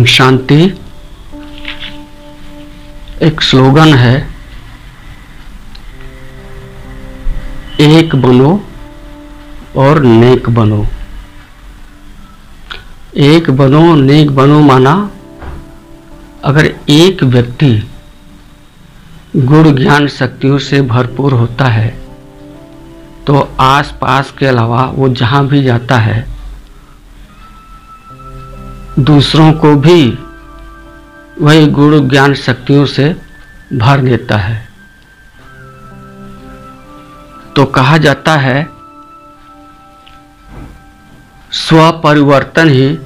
शांति एक स्लोगन है, एक बनो और नेक बनो। एक बनो नेक बनो माना अगर एक व्यक्ति गुण ज्ञान शक्तियों से भरपूर होता है तो आस पास के अलावा वो जहाँ भी जाता है दूसरों को भी वही गुण ज्ञान शक्तियों से भर देता है। तो कहा जाता है स्व परिवर्तन ही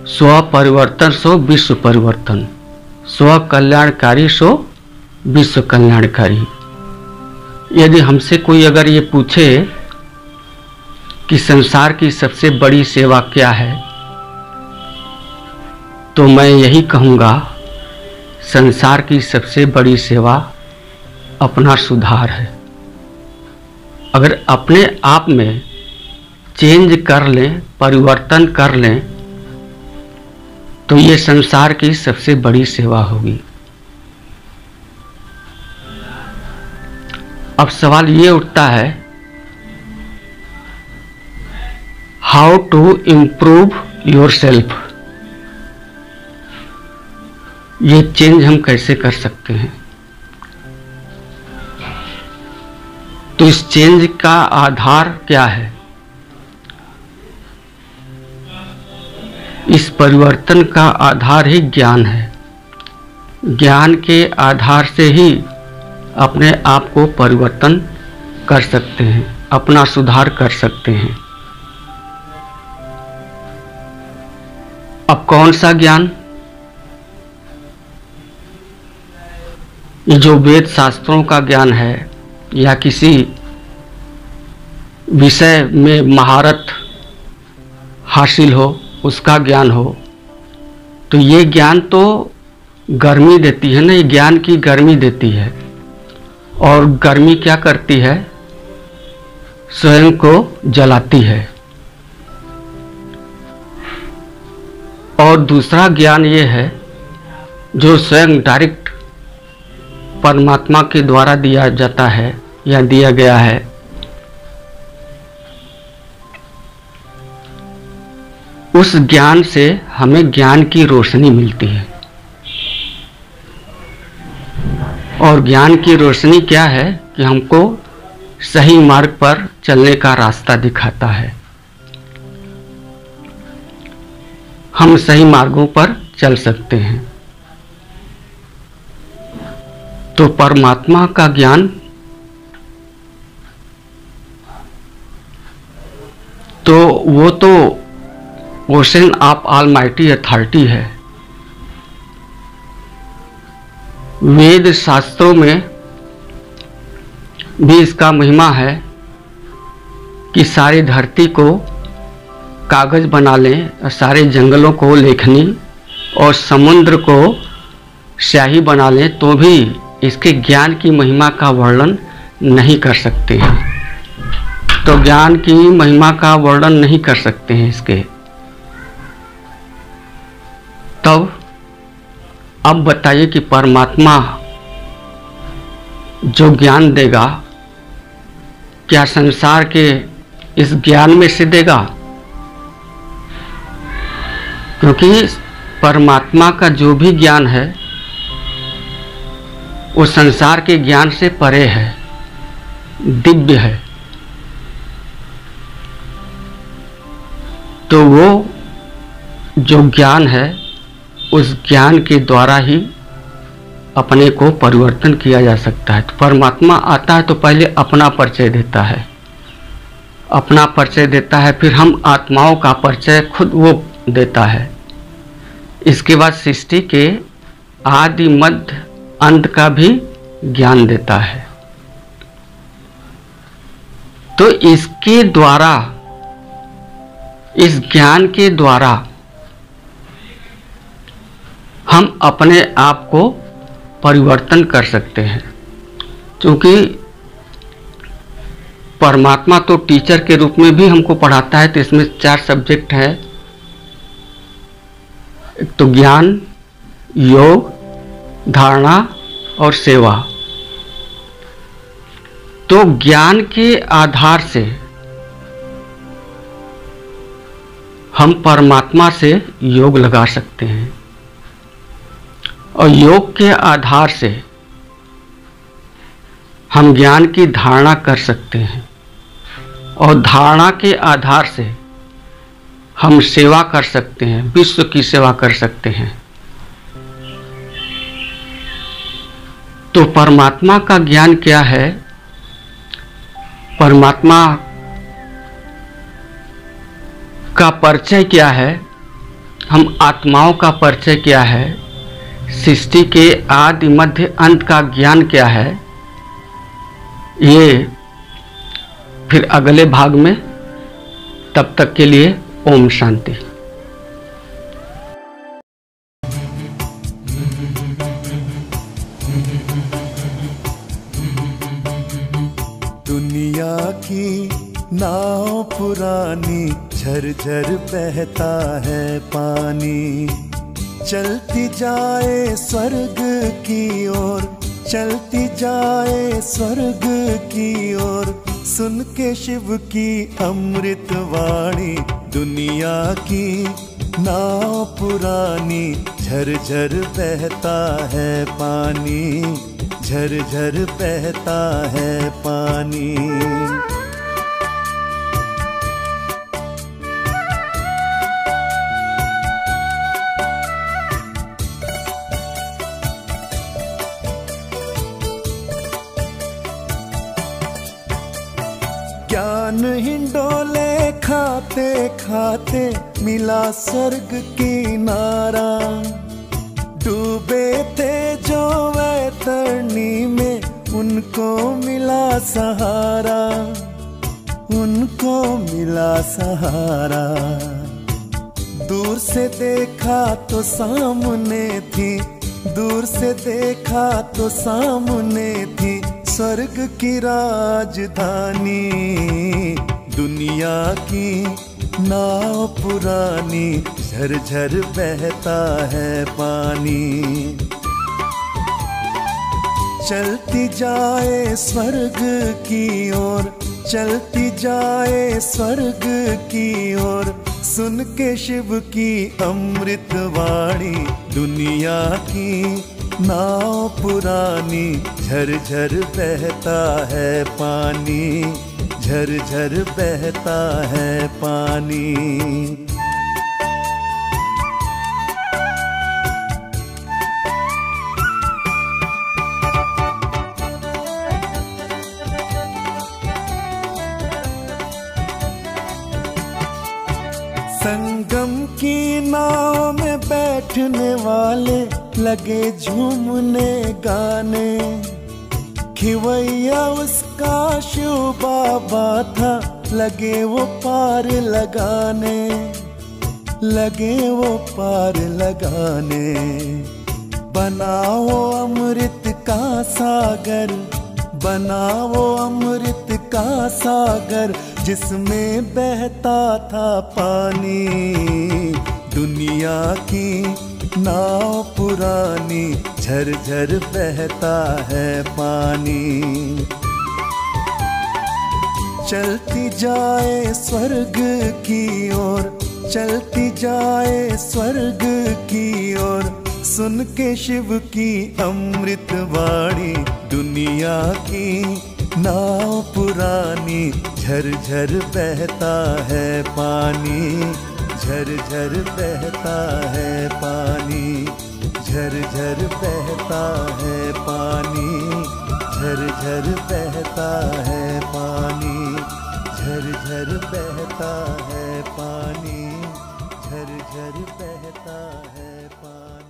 स्व परिवर्तन सो विश्व परिवर्तन, स्व कल्याणकारी सो विश्व कल्याणकारी। यदि हमसे कोई अगर ये पूछे कि संसार की सबसे बड़ी सेवा क्या है तो मैं यही कहूँगा, संसार की सबसे बड़ी सेवा अपना सुधार है। अगर अपने आप में चेंज कर लें, परिवर्तन कर लें तो ये संसार की सबसे बड़ी सेवा होगी। अब सवाल ये उठता है, हाउ टू इम्प्रूव योरसेल्फ। ये चेंज हम कैसे कर सकते हैं? तो इस चेंज का आधार क्या है? इस परिवर्तन का आधार ही ज्ञान है। ज्ञान के आधार से ही अपने आप को परिवर्तन कर सकते हैं, अपना सुधार कर सकते हैं। अब कौन सा ज्ञान? ये जो वेद शास्त्रों का ज्ञान है या किसी विषय में महारत हासिल हो उसका ज्ञान हो, तो ये ज्ञान तो गर्मी देती है ना, ये ज्ञान की गर्मी देती है। और गर्मी क्या करती है? स्वयं को जलाती है। और दूसरा ज्ञान ये है जो स्वयं डायरेक्ट परमात्मा के द्वारा दिया जाता है या दिया गया है। उस ज्ञान से हमें ज्ञान की रोशनी मिलती है। और ज्ञान की रोशनी क्या है कि हमको सही मार्ग पर चलने का रास्ता दिखाता है। हम सही मार्गों पर चल सकते हैं। तो परमात्मा का ज्ञान तो वो तो ओशन ऑफ ऑलमाइटी अथॉरिटी है। वेद शास्त्रों में भी इसका महिमा है कि सारी धरती को कागज बना लें, सारे जंगलों को लेखनी और समुद्र को स्याही बना लें तो भी इसके ज्ञान की महिमा का वर्णन नहीं कर सकते हैं। तो ज्ञान की महिमा का वर्णन नहीं कर सकते हैं इसके। तब अब बताइए कि परमात्मा जो ज्ञान देगा क्या संसार के इस ज्ञान में से देगा? क्योंकि परमात्मा का जो भी ज्ञान है वो संसार के ज्ञान से परे है, दिव्य है। तो वो जो ज्ञान है उस ज्ञान के द्वारा ही अपने को परिवर्तन किया जा सकता है। तो परमात्मा आता है तो पहले अपना परिचय देता है, अपना परिचय देता है, फिर हम आत्माओं का परिचय खुद वो देता है। इसके बाद सृष्टि के आदि मध्य अंत का भी ज्ञान देता है। तो इसके द्वारा, इस ज्ञान के द्वारा हम अपने आप को परिवर्तन कर सकते हैं। क्योंकि परमात्मा तो टीचर के रूप में भी हमको पढ़ाता है। तो इसमें 4 सब्जेक्ट है, एक तो ज्ञान, योग, धारणा और सेवा। तो ज्ञान के आधार से हम परमात्मा से योग लगा सकते हैं और योग के आधार से हम ज्ञान की धारणा कर सकते हैं और धारणा के आधार से हम सेवा कर सकते हैं, विश्व की सेवा कर सकते हैं। तो परमात्मा का ज्ञान क्या है? परमात्मा का परिचय क्या है? हम आत्माओं का परिचय क्या है? सृष्टि के आदि मध्य अंत का ज्ञान क्या है? ये फिर अगले भाग में। तब तक के लिए ओम शांति। दुनिया की नाव पुरानी, झरझर बहता है पानी। चलती जाए स्वर्ग की ओर, चलती जाए स्वर्ग की ओर, सुन के शिव की अमृत वाणी। दुनिया की नाव पुरानी, झरझर बहता है पानी, झरझर बहता है पानी। ज्ञान हिंडोले खाते खाते मिला स्वर्ग किनारा। डूबे थे जो वैतरणी में, उनको मिला सहारा, उनको मिला सहारा। दूर से देखा तो सामने थी, दूर से देखा तो सामने थी स्वर्ग की राजधानी। दुनिया की नाव पुरानी, झरझर बहता है पानी। चलती जाए स्वर्ग की ओर, चलती जाए स्वर्ग की ओर, सुन के शिव की अमृत वाणी। दुनिया की नाव पुरानी, झरझर बहता है पानी, झरझर बहता है पानी। संगम की नाव में बैठने वाले लगे झूमने गाने। खिवैया उसका शिव बाबा था, लगे वो पार लगाने, लगे वो पार लगाने। बनाओ अमृत का सागर, बनाओ अमृत का सागर, जिसमें बहता था पानी। दुनिया की नाव पुरानी, झरझर बहता है पानी। चलती जाए स्वर्ग की ओर, चलती जाए स्वर्ग की ओर, सुन के शिव की अमृत वाणी। दुनिया की नाव पुरानी, झरझर बहता है पानी, झरझर बहता है पानी, झरझर बहता है पानी, झरझर बहता है पानी, झरझर बहता है पानी, झरझर बहता है पानी।